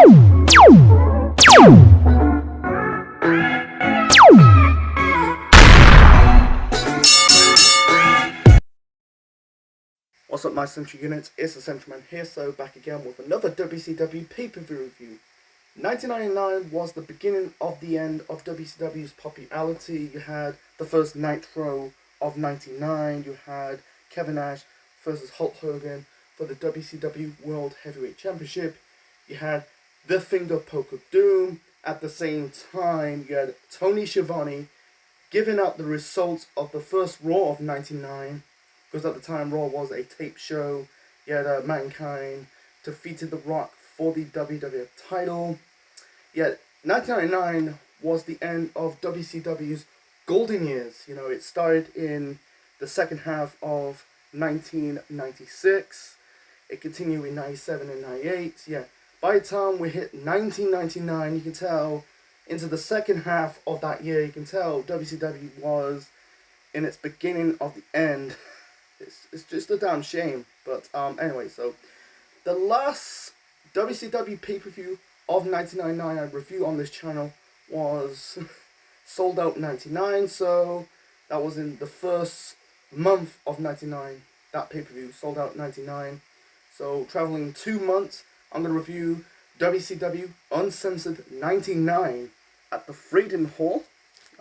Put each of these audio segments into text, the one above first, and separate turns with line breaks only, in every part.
What's up, my Central Units? It's the Central Man here, so back again with another WCW pay-per-view review. 1999 was the beginning of the end of WCW's popularity. You had the first Nitro of 99, you had Kevin Nash versus Hulk Hogan for the WCW World Heavyweight Championship. You had the Finger Poke of Doom. At the same time, you had Tony Schiavone giving out the results of the first Raw of 99, because at the time Raw was a tape show. You had Mankind defeated The Rock for the WWF title. Yet 1999 was the end of WCW's golden years. You know, it started in the second half of 1996. It continued in 97 and 98. Yeah, by the time we hit 1999, you can tell into the second half of that year, you can tell WCW was in its beginning of the end. It's just a damn shame. But anyway, so the last WCW pay-per-view of 1999 I review on this channel was Sold Out 99. So that was in the first month of 99. That pay-per-view, Sold Out 99. So traveling 2 months, I'm going to review WCW Uncensored 99 at the Freedom Hall.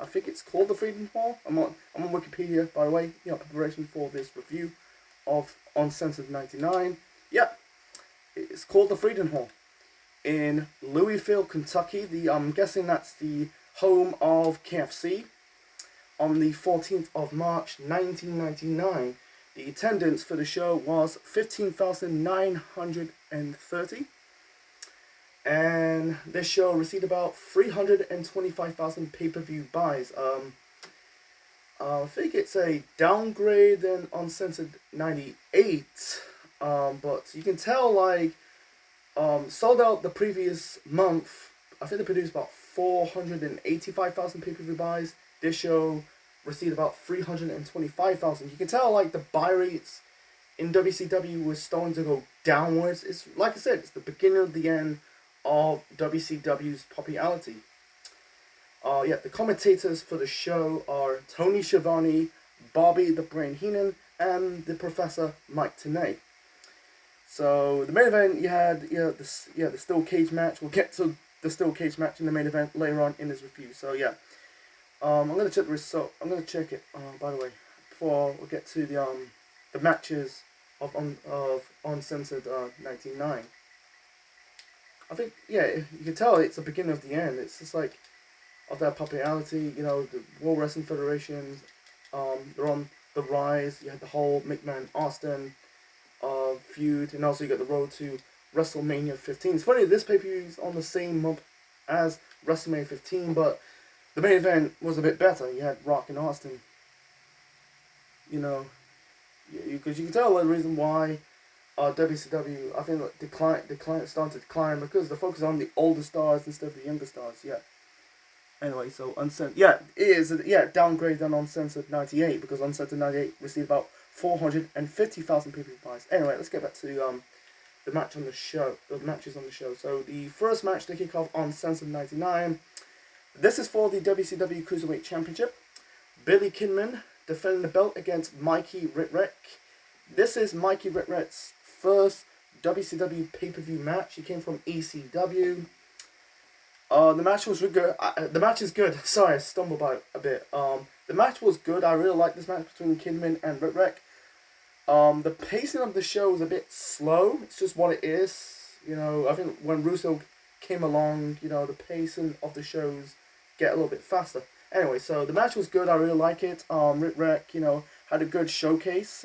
I think it's called the Freedom Hall. I'm on Wikipedia, by the way. Yeah, preparation for this review of Uncensored 99. Yep, it's called the Freedom Hall in Louisville, Kentucky. I'm guessing that's the home of KFC. On the 14th of March, 1999, the attendance for the show was 15,930. And this show received about 325,000 pay-per-view buys. I think it's a downgrade than Uncensored 98. But you can tell, like, Sold Out the previous month, I think they produced about 485,000 pay-per-view buys. This show received about 325,000. You can tell, like, the buy rates in WCW was starting to go downwards. It's, like I said, it's the beginning of the end of WCW's popularity. Yeah, the commentators for the show are Tony Schiavone, Bobby the Brain Heenan, and the Professor Mike Tenay. So the main event, you had the steel cage match. We'll get to the steel cage match in the main event later on in this review. So yeah, I'm gonna check the result. I'm gonna check it. By the way, before we get to the matches of Uncensored 99. I think, yeah, you can tell it's the beginning of the end. It's just like, of their popularity, you know, the World Wrestling Federations, they're on the rise. You had the whole McMahon-Austin feud, and also you got the road to WrestleMania 15. It's funny, this pay-per-view is on the same month as WrestleMania 15, but the main event was a bit better. You had Rock and Austin. You know, because you can tell the reason why WCW, I think, started to decline because the focus on the older stars instead of the younger stars. Yeah. Anyway, so Uncensored, yeah, it is, downgrade than Uncensored 98, because Uncensored 98 received about 450,000 people buys. Anyway, let's get back to the match on the show, the matches on the show. So the first match to kick off Uncensored 99. This is for the WCW Cruiserweight Championship. Billy Kidman defending the belt against Mikey Whipwreck. This is Mikey Whipwreck's first WCW pay-per-view match. He came from ECW. The match was good. The match is good. Sorry, I stumbled by it a bit. The match was good. I really like this match between Kidman and Whipwreck. The pacing of the show was a bit slow. It's just what it is. You know, I think when Russo came along, you know, the pacing of the shows get a little bit faster. Anyway, so the match was good. I really like it. Whipwreck, you know, had a good showcase.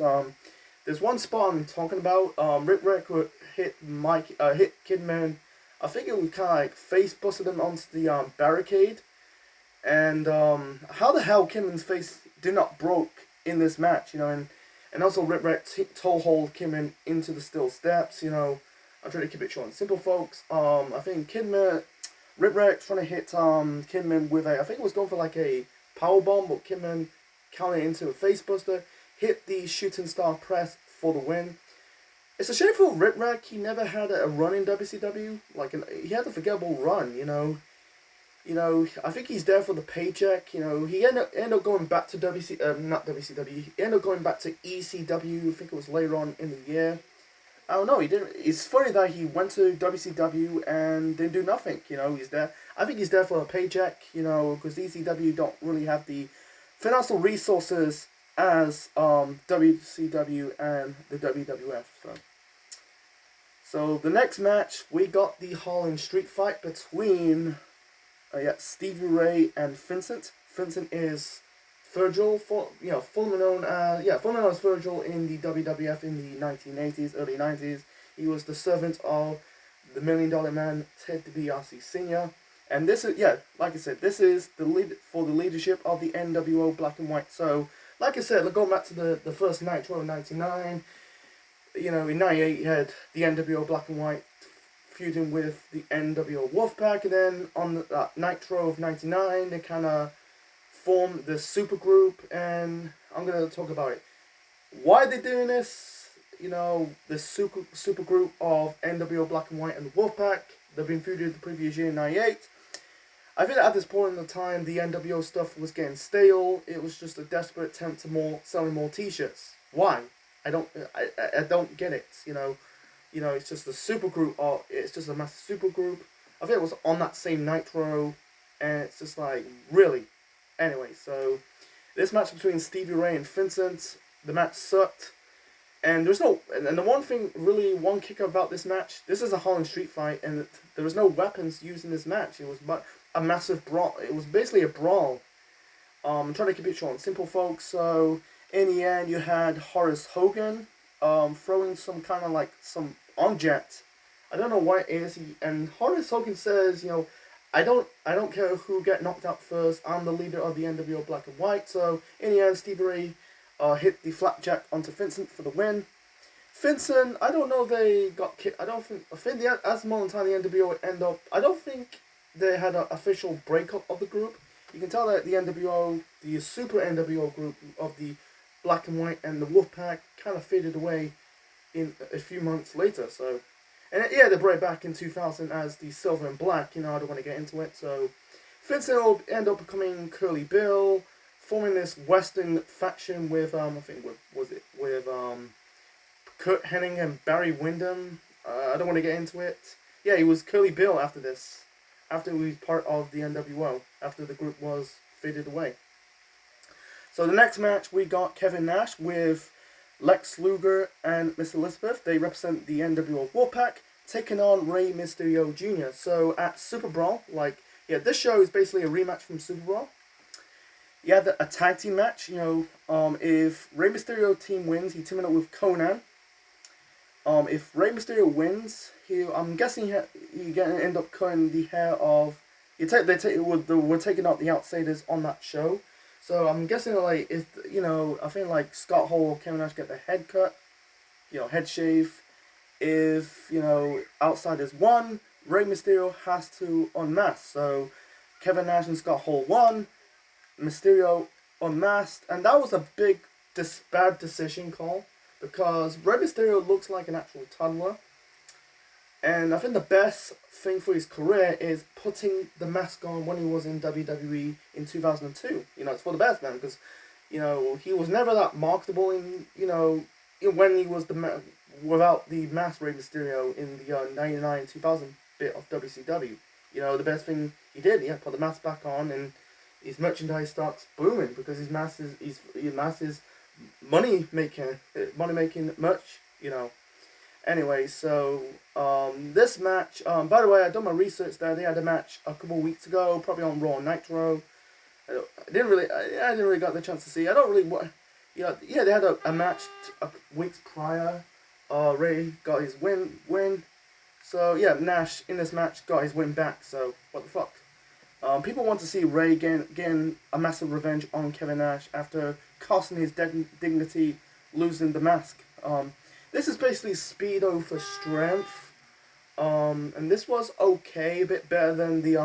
There's one spot I'm talking about. Whipwreck hit Kidman. I think it was kind of like face busted him onto the barricade. And how the hell Kidman's face did not broke in this match, you know, and also Whipwreck toe-hold Kidman into the steel steps, you know. I'm trying to keep it short and simple, folks. I think Whipwreck trying to hit Kidman with I think it was going for like a power bomb, but Kidman countered into a face buster, hit the shooting star press for the win. It's a shame for Rip Rag. He never had a run in WCW. He had a forgettable run. I think he's there for the paycheck. He ended up going back to not WCW. He ended up going back to ECW. I think it was later on in the year. I don't know. He didn't. It's funny that he went to WCW and didn't do nothing. He's there. I think he's there for a paycheck. Because ECW don't really have the financial resources as WCW and the WWF. So the next match, we got the Harlem Street Fight between Stevie Ray and Vincent. Vincent is Virgil, formerly known as Virgil in the WWF in the 1980s, early 90s. He was the servant of the $1 Million Man, Ted DiBiase Sr. And this is, like I said, this is the leadership of the NWO Black and White. So, like I said, going back to the first Nitro in 99, in 98 you had the NWO Black and White feuding with the NWO Wolfpack, and then on the Nitro of 99 they kind of formed the super group, and I'm going to talk about it. Why are they doing this? The super group of NWO Black and White and the Wolfpack, they've been feuded the previous year in 98. I think at this point in the time, the NWO stuff was getting stale. It was just a desperate attempt to selling more t-shirts. Why? I don't get it. It's just a super group, or it's just a massive super group. I think it was on that same Nitro, and it's just like, really? Anyway, so this match between Stevie Ray and Vincent, the match sucked. And one kicker about this match, this is a Harlem Street Fight, and there was no weapons used in this match. It was a massive brawl. It was basically a brawl. I'm trying to keep it short and simple, folks. So, in the end, you had Horace Hogan throwing some kind of some object. I don't know what it is. And Horace Hogan says, I don't care who get knocked out first. I'm the leader of the NWO Black and White. So, in the end, Stevie Ray hit the flapjack onto Vincent for the win. Vincent, I don't know if they got kicked. I think as the moment time the NWO would end up, I don't think they had an official breakup of the group. You can tell that the NWO, the super NWO group of the Black and White and the Wolfpack kind of faded away in a few months later. So, and they brought it back in 2000 as the Silver and Black. I don't want to get into it. So, Vincent will end up becoming Curly Bill, forming this Western faction with with Kurt Hennig and Barry Windham. I don't want to get into it. Yeah, he was Curly Bill after this, after he was part of the NWO, after the group was faded away. So the next match, we got Kevin Nash with Lex Luger and Miss Elizabeth. They represent the NWO Wolfpack, taking on Rey Mysterio Jr. So at Super Brawl, this show is basically a rematch from Super Brawl. You had a tag team match. If Rey Mysterio team wins, he teaming up with Conan. If Rey Mysterio wins, I'm guessing he gonna end up cutting the hair of. We're taking out the Outsiders on that show. So I'm guessing I think Scott Hall or Kevin Nash get the head cut, head shave. If Outsiders won, Rey Mysterio has to unmask. So Kevin Nash and Scott Hall won. Mysterio unmasked, and that was a bad decision call, because Rey Mysterio looks like an actual toddler, and I think the best thing for his career is putting the mask on when he was in WWE in 2002. It's for the best, man, because he was never that marketable when he was without the mask Rey Mysterio in the 99 2000 bit of WCW. The best thing he did, put the mask back on, and his merchandise starts booming because his mask is money making merch. Anyway, so this match. By the way, I done my research there. They had a match a couple of weeks ago, probably on Raw Nitro. I didn't really got the chance to see. I don't really. They had a match weeks prior. Ray got his win. So Nash in this match got his win back. So what the fuck? People want to see Ray gain a massive revenge on Kevin Nash after costing his dignity, losing the mask. This is basically speed over strength, and this was okay, a bit better than the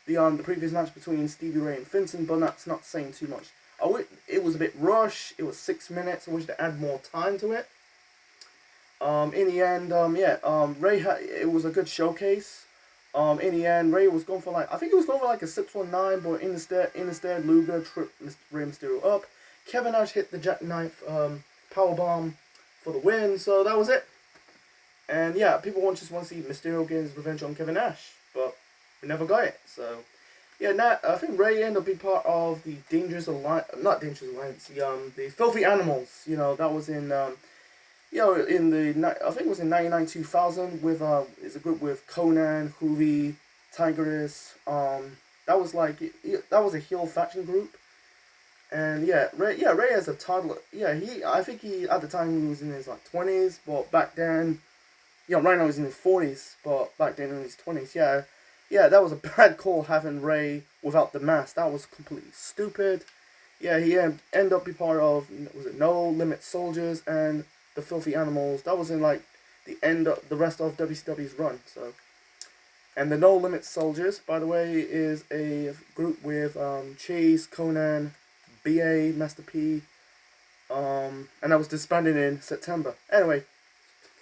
the previous match between Stevie Ray and Vincent, but that's not saying too much. It was a bit rushed. It was 6 minutes. I wish they add more time to it. In the end, Ray it was a good showcase. In the end, Ray was going for like, I think he was going for like a 619, but instead Luger tripped Rey Mysterio up. Kevin Nash hit the jackknife power bomb for the win. So that was it. And yeah, people just want to see Mysterio get his revenge on Kevin Nash, but we never got it. So yeah, now I think Ray ended up being part of the Dangerous Alliance, not Dangerous Alliance, the Filthy Animals. You know, that was in in the, I think it was in 99 2000 with it's a group with Conan, Hoovy, Tigress. That was like that was a heel faction group. And Ray as a toddler. I think he at the time he was in his like 20s, but back then. Right now he's in his 40s, but back then in his 20s, that was a bad call having Ray without the mask. That was completely stupid. Yeah, he ended up being part of, was it No Limit Soldiers and the Filthy Animals. That was in like the end of the rest of WCW's run. So, and the No Limit Soldiers, by the way, is a group with Chase, Conan, BA, Master P, and that was disbanded in September. Anyway.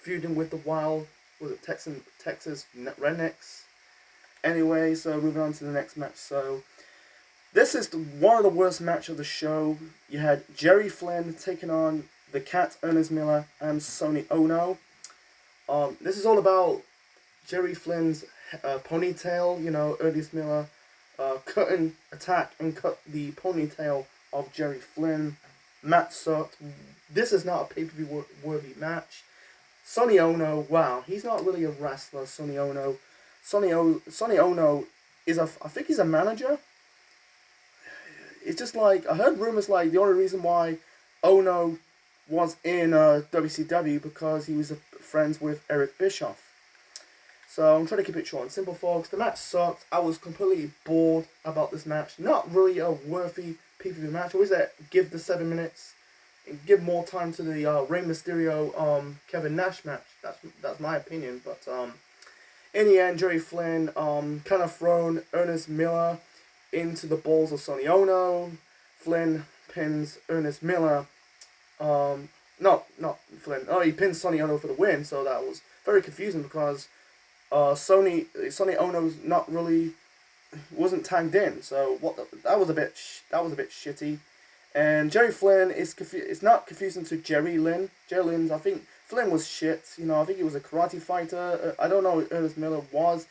Feuding with the Wild, was it Texas Rednecks? Anyway, so moving on to the next match. So this is one of the worst match of the show. You had Jerry Flynn taking on the Cat, Ernest Miller, and Sonny Ono. This is all about Jerry Flynn's ponytail. You know, Ernest Miller cut the ponytail of Jerry Flynn. Match sucked. This is not a pay-per-view worthy match. Sonny Ono, wow, he's not really a wrestler, Sonny Ono. Sonny Ono is I think he's a manager. It's just like, I heard rumors like the only reason why Ono was in WCW because he was friends with Eric Bischoff. So I'm trying to keep it short and simple, folks. The match sucked. I was completely bored about this match. Not really a worthy pay-per-view match. Always give the 7 minutes. Give more time to the Rey Mysterio Kevin Nash match. That's my opinion. But in the end, Jerry Flynn kind of thrown Ernest Miller into the balls of Sonny Ono. Flynn pins Ernest Miller. Not Flynn. Oh, he pins Sonny Ono for the win. So that was very confusing because Sonny Ono's wasn't tagged in. So that was a bit shitty. And Jerry Flynn it's not confusing to Jerry Lynn. Jerry Lynn's, I think Flynn was shit. You know, I think he was a karate fighter. I don't know if Ernest Miller was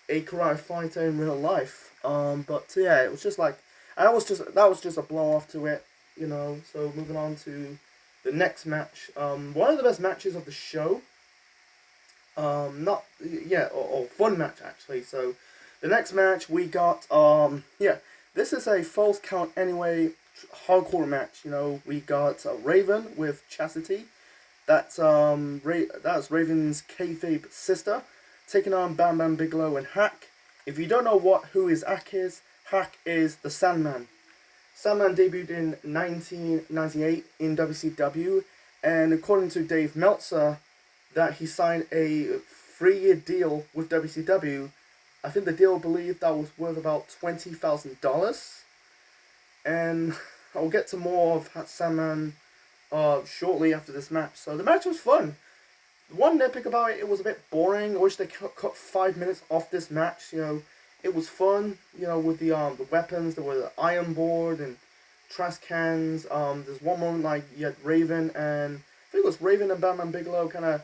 a karate fighter in real life. But yeah, it was just like, that was just a blow off to it. You know. So moving on to the next match. One of the best matches of the show. Fun match actually. So the next match we got this is a false count anyway. Hardcore match. You know, we got Raven with Chastity. That's Raven's kayfabe sister, taking on Bam Bam Bigelow and Hack. If you don't know who his Hack is the Sandman. Sandman debuted in 1998 in WCW, and according to Dave Meltzer, that he signed a 3-year deal with WCW. I think the deal believed that was worth about $20,000. And I'll get to more of Sandman shortly after this match. So the match was fun. One nitpick about it was a bit boring. I wish they cut 5 minutes off this match. You know, it was fun. You know, with the weapons. There was an iron board and trash cans. There's one moment like you had Raven and I think it was Raven and Bam Bam Bigelow kind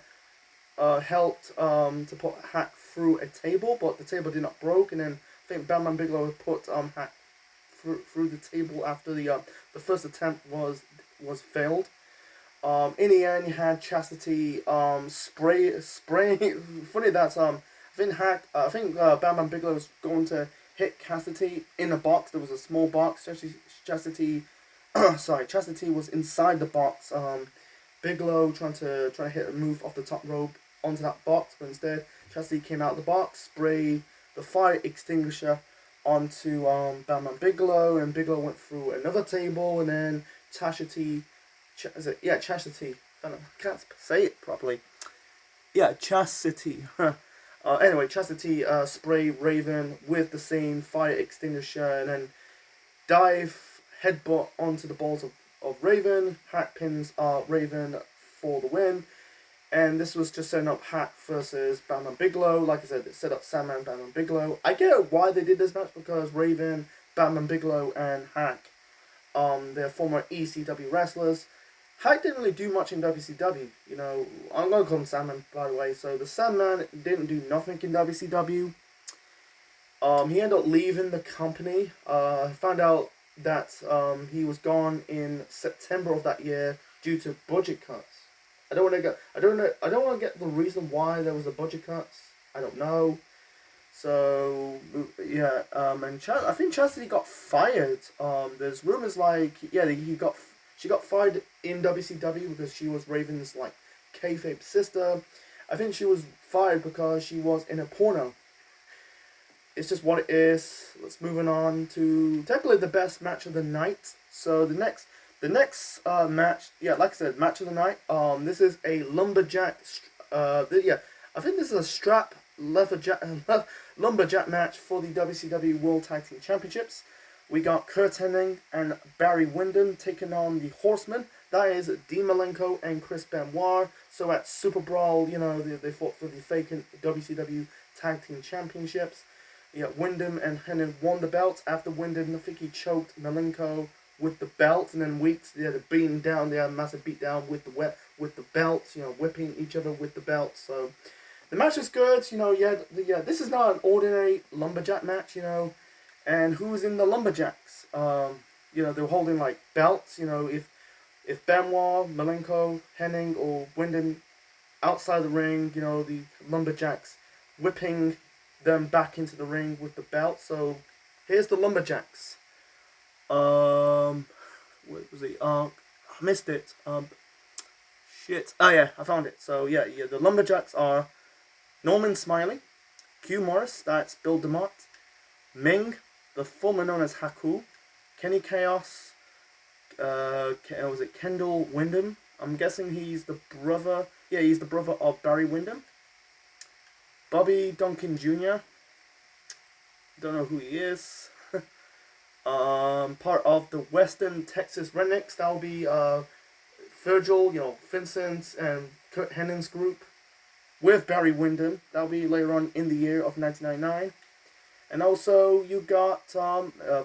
of helped to put Hack through a table, but the table did not break. And then I think Bam Bam Bigelow put Hack through the table after the first attempt was failed. In the end, you had Chastity spraying. Funny that I think Bam Bam Bigelow was going to hit Chastity in a box. There was a small box. Chastity was inside the box. Bigelow trying to hit a move off the top rope onto that box, but instead Chastity came out of the box, sprayed the fire extinguisher onto Bam Bam Bigelow, and Bigelow went through another table, and then Chastity. I can't say it properly. Yeah, Chastity. Anyway, Chastity sprayed Raven with the same fire extinguisher, and then dive headbutt onto the balls of Raven. Hack pins Raven for the win. And this was just setting up Hack versus Bam Bam Bigelow. Like I said, it set up Sandman, Bam Bam Bigelow. I get why they did this match, because Raven, Bam Bam Bigelow, and Hack, they're former ECW wrestlers. Hack didn't really do much in WCW. You know, I'm gonna call him Sandman, by the way. So the Sandman didn't do nothing in WCW. He ended up leaving the company. I found out that he was gone in September of that year due to budget cuts. I don't want to get the reason why there was a budget cuts. I don't know. So yeah, and I think Chastity got fired. There's rumors like she got fired in WCW because she was Raven's like kayfabe sister. I think she was fired because she was in a porno. It's just what it is. Let's moving on to technically the best match of the night. So the next match, yeah, like I said, match of the night. This is a lumberjack. I think this is a strap lumberjack match for the WCW World Tag Team Championships. We got Kurt Hennig and Barry Windham taking on the Horsemen. That is Dean Malenko and Chris Benoit. So at Super Brawl, you know, they fought for the vacant WCW Tag Team Championships. Yeah, Windham and Hennig won the belts. After Windham, I think he choked Malenko with the belt, and then Weeks, they had a beating down, they had a massive beat down with the belts, you know, whipping each other with the belts. So the match is good, you know. This is not an ordinary lumberjack match, you know. And who's in the lumberjacks? You know, they're holding like belts, you know. If Benoit, Malenko, Hennig, or Windham outside the ring, you know, the lumberjacks whipping them back into the ring with the belt. So here's the lumberjacks. What was it? I missed it. Shit. Oh yeah, I found it. So yeah, the lumberjacks are Norman Smiley, Q Morris, that's Bill DeMott, Ming, the former known as Haku, Kenny Chaos, was it Kendall Windham? I'm guessing he's the brother. Yeah, he's the brother of Barry Windham. Bobby Duncan Jr. Don't know who he is. Part of the Western Texas Rednecks. That'll be Virgil, you know, Vincent and Kurt Hennig's group with Barry Windham. That'll be later on in the year of 1999. And also you got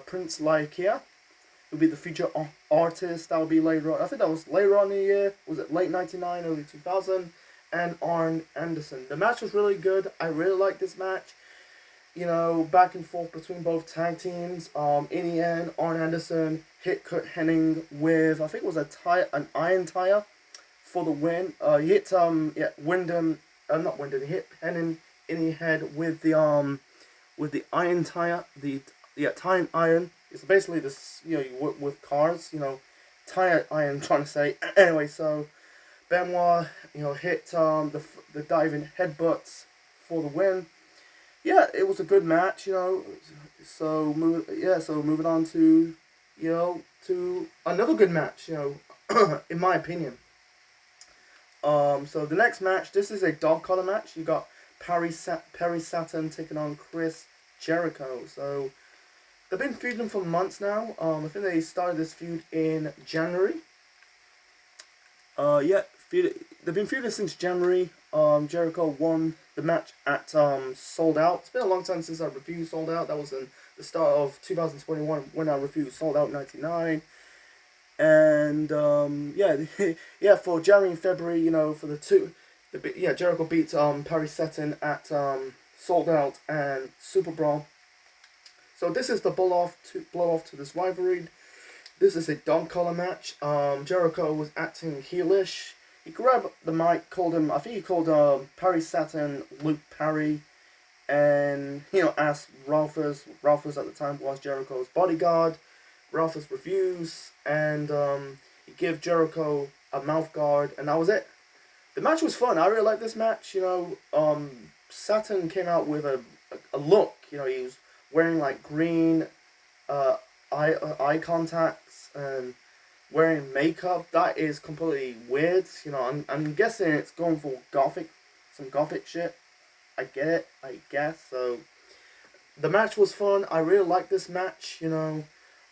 Prince Laikia, who'll be the feature artist. That'll be later on. I think that was later on in the year. Was it late 99, early 2000? And Arn Anderson. The match was really good. I really like this match. You know, back and forth between both tag teams. In the end, Arn Anderson hit Kurt Hennig with, I think it was an iron tire for the win. He hit Windham, not Windham. He hit Hennig in the head with the iron tire. The tire iron. It's basically this, you know, you work with cars. You know, tire iron. Trying to say. Anyway, so Benoit, you know, hit the diving headbutts for the win. Yeah, it was a good match, you know. So moving on to, you know, to another good match, you know, in my opinion. So the next match, this is a dog collar match. You got Perry Saturn taking on Chris Jericho. So they've been feuding for months now. I think they started this feud in January. They've been feuding since January. Jericho won the match at Sold Out. It's been a long time since I reviewed Sold Out. That was in the start of 2021 when I reviewed Sold Out 99. And for January and February, you know, for Jericho beat Perry Saturn at Sold Out and Super Brawl. So this is the blow off to this rivalry. This is a dog collar match. Jericho was acting heelish. He grabbed the mic, I think he called Perry Saturn Luke Perry, and, you know, asked Ralphus at the time was Jericho's bodyguard. Ralphus refused, and he gave Jericho a mouth guard, and that was it. The match was fun. I really liked this match. You know, Saturn came out with a look. You know, he was wearing like green eye contacts and wearing makeup. That is completely weird. You know, I'm guessing it's going for some gothic shit. I get it, I guess. So the match was fun. I really liked this match. You know,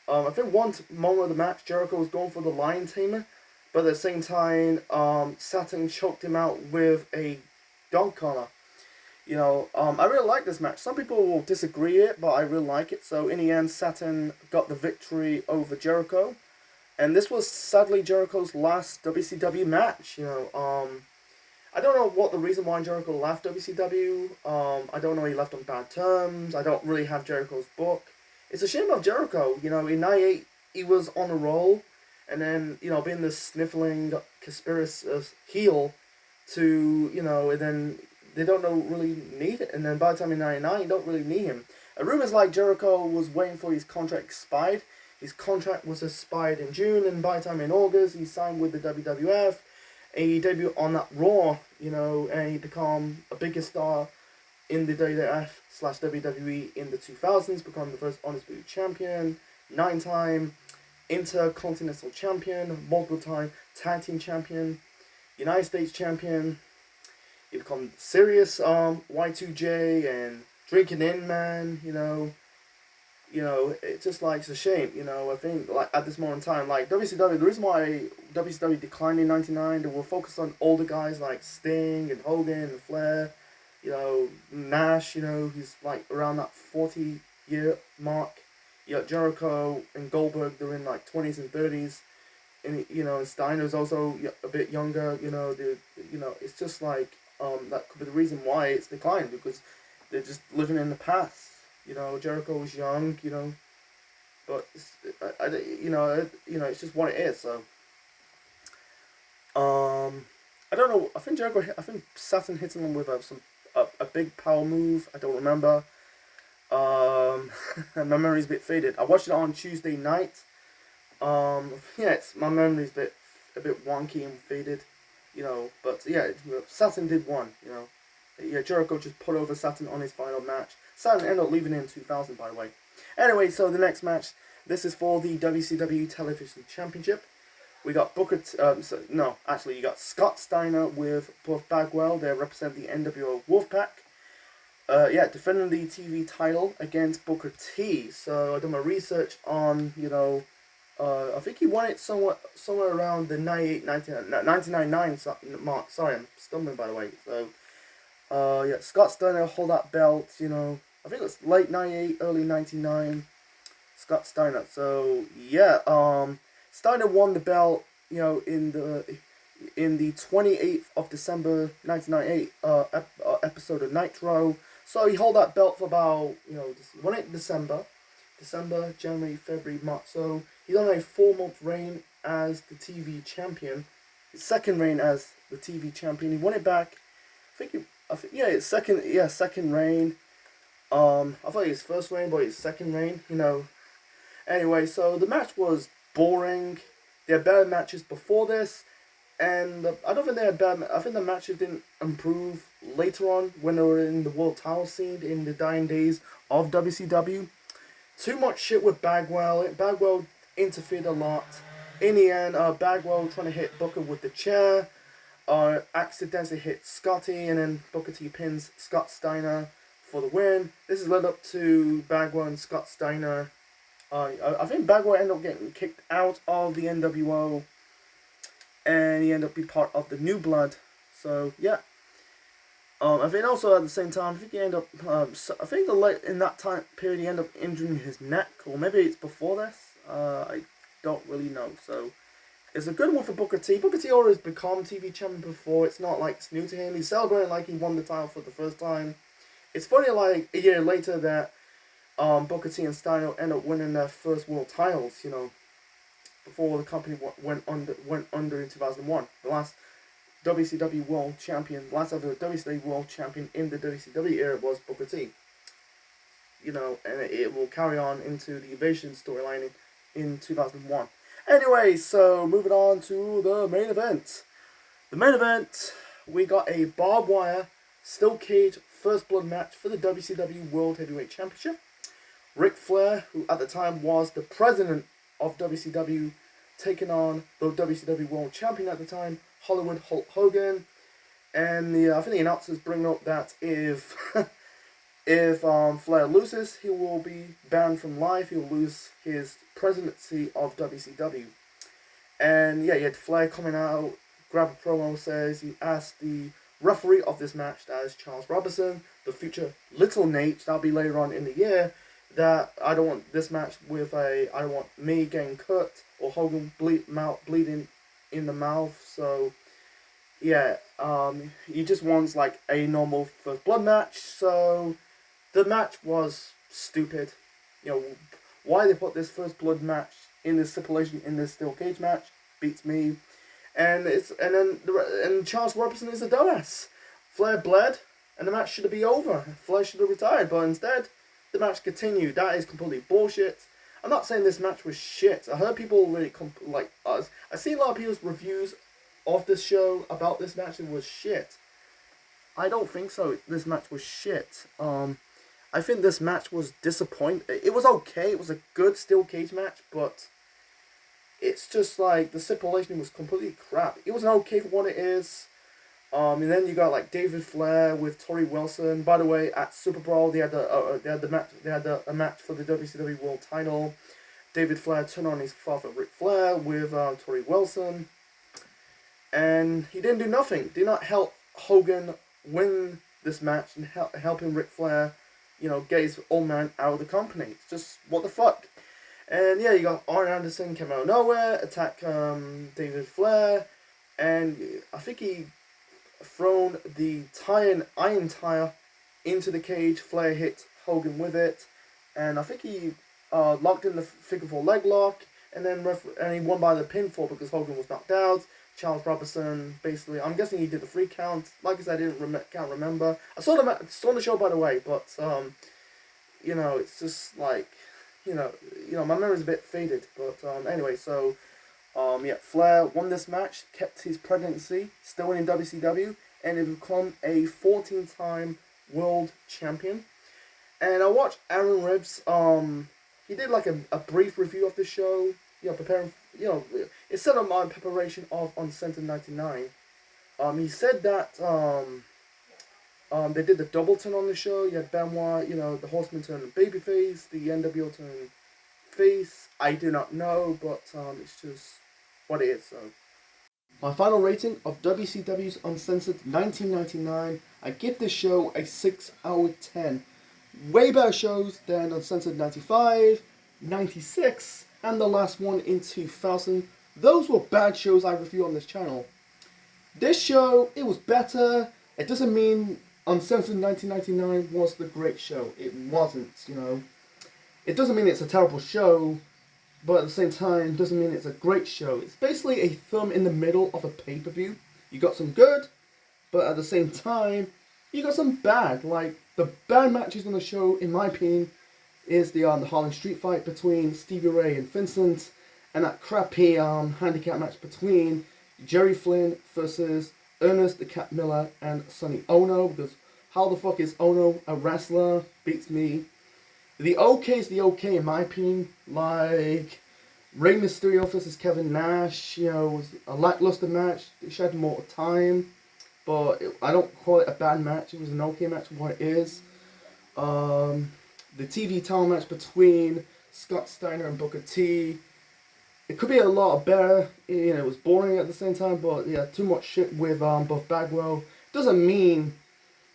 I think one moment of the match, Jericho was going for the Lion Tamer. but at the same time, Saturn choked him out with a dog collar. I really like this match. Some people will disagree it, but I really like it. So in the end, Saturn got the victory over Jericho, and this was sadly Jericho's last WCW match. I don't know what the reason why Jericho left WCW. I don't know, he left on bad terms. I don't really have Jericho's book. It's a shame of Jericho. In '98 he was on a roll, and then being this sniffling conspiracy heel to and then they don't really need it. And then by the time in '99, you don't really need him. Rumors like Jericho was waiting for his contract expired. His contract was expired in June, and by the time in August, he signed with the WWF. And he debuted on that Raw, and he became a bigger star in the WWF/WWE in the 2000s, becoming the first Undisputed Champion, 9-time Intercontinental Champion, multiple-time Tag Team Champion, United States Champion. He became serious Y2J and drinking in man. It's just like, it's a shame. I think like at this moment in time, like WCW, the reason why WCW declined in '99, they were focused on older guys like Sting and Hogan and Flair. Nash. He's like around that 40-year mark. Jericho and Goldberg, they're in like 20s and 30s. And Steiner's also a bit younger. It's just like that could be the reason why it's declined, because they're just living in the past. Jericho was young. But it's just what it is. So I don't know. I think Saturn hit him with a big power move. I don't remember. My memory's a bit faded. I watched it on Tuesday night. My memory's a bit wonky and faded. But yeah, Saturn did one. Jericho just put over Saturn on his final match. Saturn ended up leaving in 2000, by the way. Anyway, so the next match, this is for the WCW Television Championship. We got you got Scott Steiner with Buff Bagwell. They represent the NWO Wolfpack. Defending the TV title against Booker T. So I did my research on, I think he won it somewhere around the 1999 mark. Sorry, I'm stumbling, by the way. So, Scott Steiner hold that belt, I think it was late 98, early 99. Scott Steiner. So, Steiner won the belt, in the 28th of December 1998 episode of Nitro. So he held that belt for about, won it in December, January, February, March. So he's on a 4-month reign as the TV champion. His second reign as the TV champion. He won it back. His second reign. I thought his first reign, but his second reign. Anyway, so the match was boring. They had better matches before this. And I don't think they had bad. I think the matches didn't improve later on when they were in the world title scene in the dying days of WCW. Too much shit with Bagwell. Bagwell interfered a lot. In the end, Bagwell trying to hit Booker with the chair, accidentally hit Scotty, and then Booker T pins Scott Steiner for the win. This is led up to Bagwell and Scott Steiner. I think Bagwell ended up getting kicked out of the NWO. And he ended up being part of the New Blood. So, yeah. I think also at the same time, I think he ended up, in that time period, he ended up injuring his neck. Or maybe it's before this. I don't really know. So, it's a good one for Booker T. Booker T always become TV champion before. It's not like it's new to him. He's celebrating like he won the title for the first time. It's funny, like, a year later that Booker T and Steiner end up winning their first world titles, before the company went under in 2001. The last WCW World Champion, last ever WCW World Champion in the WCW era was Booker T. And it will carry on into the Invasion storyline in 2001. Anyway, so moving on to the main event. The main event, we got a barbed wire steel cage first blood match for the WCW World Heavyweight Championship. Ric Flair, who at the time was the president of WCW, taking on the WCW World Champion at the time, Hollywood Hulk Hogan. And I think the announcers bring up that if Flair loses, he will be banned from life. He will lose his presidency of WCW. And yeah, you had Flair coming out, grab a promo, says he asked the referee of this match, that is Charles Robinson, the future Little Nate, that'll be later on in the year, that I don't want this match I don't want me getting cut or Hogan bleeding in the mouth. So yeah, he just wants like a normal first blood match. So the match was stupid. You know, why they put this first blood match in this stipulation in this steel cage match beats me. And Charles Robinson is a dumbass. Flair bled, and the match should be over. Flair should have retired, but instead, the match continued. That is completely bullshit. I'm not saying this match was shit. I heard people really like us. I see a lot of people's reviews of this show about this match. It was shit. I don't think so. This match was shit. I think this match was disappointing. It was okay. It was a good steel cage match, but it's just like the stipulation was completely crap. It was okay for what it is. And then you got like David Flair with Torrie Wilson. By the way, at Super Bowl they had a match for the WCW World Title. David Flair turned on his father Ric Flair with Torrie Wilson, and he didn't do nothing. Did not help Hogan win this match and helping Ric Flair, you know, get his old man out of the company. It's just what the fuck. And yeah, you got Arn Anderson came out of nowhere, attack David Flair, and I think he thrown the iron tire into the cage. Flair hit Hogan with it, and I think he locked in the figure 4 leg lock, and then he won by the pinfall because Hogan was knocked out. Charles Robinson basically, I'm guessing he did the 3 count. Like I said, I can't remember. I saw the show by the way, but you know, it's just like, you know, my memory's a bit faded. But anyway, so yeah, Flair won this match, kept his presidency, still in WCW, and he become a 14-time world champion. And I watched Aaron Ribs. He did like a brief review of the show. You know, preparing. You know, it said on my preparation of Uncensored 99. He said that they did the double turn on the show. You had Benoit, you know, the Horseman turned babyface, the NWO turned face. I do not know, but it's just what it is. So, my final rating of WCW's Uncensored 1999. I give this show a 6 out of 10. Way better shows than Uncensored 95, 96, and the last one in 2000. Those were bad shows I review on this channel. This show, it was better. It doesn't mean Uncensored 1999 was the great show. It wasn't, you know. It doesn't mean it's a terrible show, but at the same time, it doesn't mean it's a great show. It's basically a thumb in the middle of a pay-per-view. You got some good, but at the same time, you got some bad. Like, the bad matches on the show, in my opinion, is the Harlem Street fight between Stevie Ray and Vincent, and that crappy handicap match between Jerry Flynn versus Ernest the Cat Miller and Sonny Ono, because how the fuck is Ono a wrestler? Beats me. The OK is the OK in my opinion. Like Rey Mysterio versus Kevin Nash, you know, was a lackluster match. It should have more time, but I don't call it a bad match. It was an OK match for what it is. The TV title match between Scott Steiner and Booker T, it could be a lot better. You know, it was boring at the same time, but yeah, too much shit with Buff Bagwell. Doesn't mean,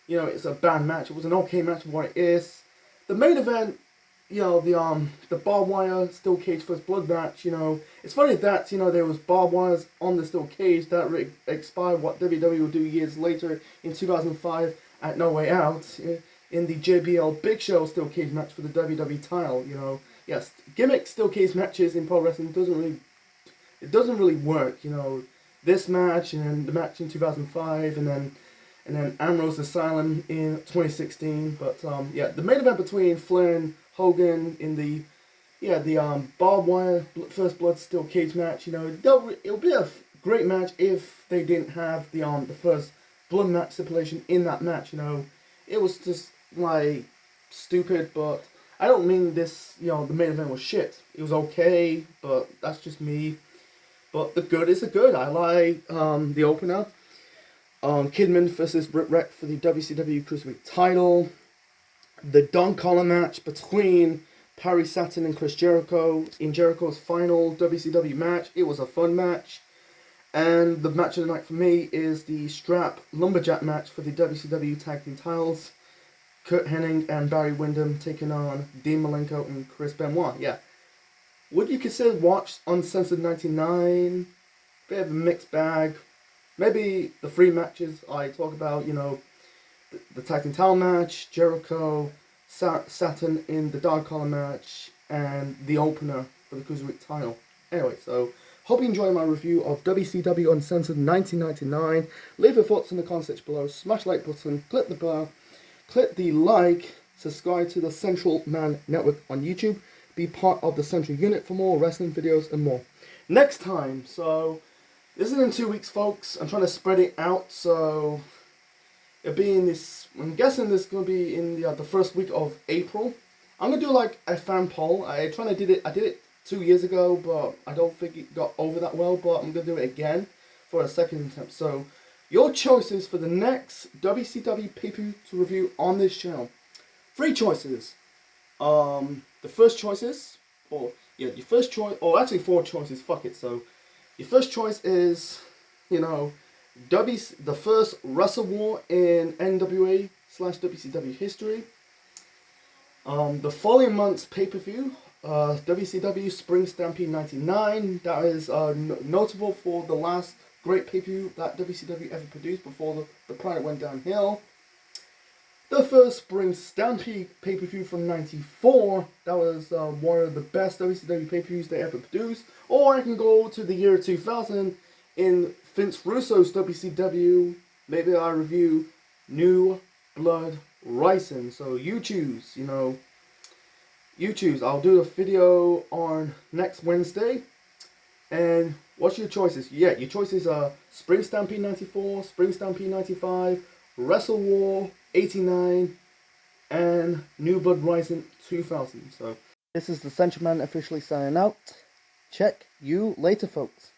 you know, it's a bad match. It was an okay match for what it is. The main event, you know, the barbed wire steel cage first blood match. You know, it's funny that, you know, there was barbed wires on the steel cage that expired what WWE would do years later in 2005 at No Way Out. In the JBL Big Show steel cage match for the WWE title, you know, yes, gimmick steel cage matches in pro wrestling doesn't really work, you know. This match and then the match in 2005, and then Ambrose Asylum in 2016. But yeah, the main event between Flair and Hogan in the barbed wire first blood steel cage match, you know, it'll be a great match if they didn't have the first blood match stipulation in that match, you know. It was just like stupid, but I don't mean this, you know, the main event was shit. It was okay, but that's just me. But the good is the good. I like the opener. Kidman versus Britt Wreck for the WCW Cruiserweight title. The Don Collar match between Perry Saturn and Chris Jericho in Jericho's final WCW match. It was a fun match. And the match of the night for me is the strap lumberjack match for the WCW Tag Team titles. Kurt Hennig and Barry Windham taking on Dean Malenko and Chris Benoit. Yeah. Would you consider Watch Uncensored 99? Bit of a mixed bag. Maybe the 3 matches I talk about, you know, the Tag Team title match, Jericho, Saturn in the Dark Collar match, and the opener for the Cruiserweight title. Anyway, so hope you enjoy my review of WCW Uncensored 1999. Leave your thoughts in the comment section below. Smash the like button, click the bell, click the like, subscribe to the Central Man Network on YouTube. Be part of the Central Unit for more wrestling videos and more. Next time, so this is in 2 weeks, folks. I'm trying to spread it out, so it'll be in this. I'm guessing this is gonna be in the first week of April. I'm gonna do like a fan poll. I did it 2 years ago, but I don't think it got over that well. But I'm gonna do it again for a second attempt. So your choices for the next WCW pay-per-view to review on this channel. 3 choices. The first choices, your first choice, or actually 4 choices. Fuck it. So your first choice is, you know, the first Wrestle War in NWA/WCW history. The following month's pay-per-view, WCW Spring Stampede 99. That is notable for the last great pay-per-view that WCW ever produced before the product went downhill. The first Spring Stampede pay-per-view from '94. That was one of the best WCW pay-per-views they ever produced. Or I can go to the year 2000 in Vince Russo's WCW. Maybe I review New Blood Rising. So you choose, you know. You choose. I'll do a video on next Wednesday. And what's your choices? Yeah, your choices are Spring Stampede 94, Spring Stampede 95, Wrestle War 89, and New Blood Rising 2000. So this is the Central Man officially signing out. Check you later, folks.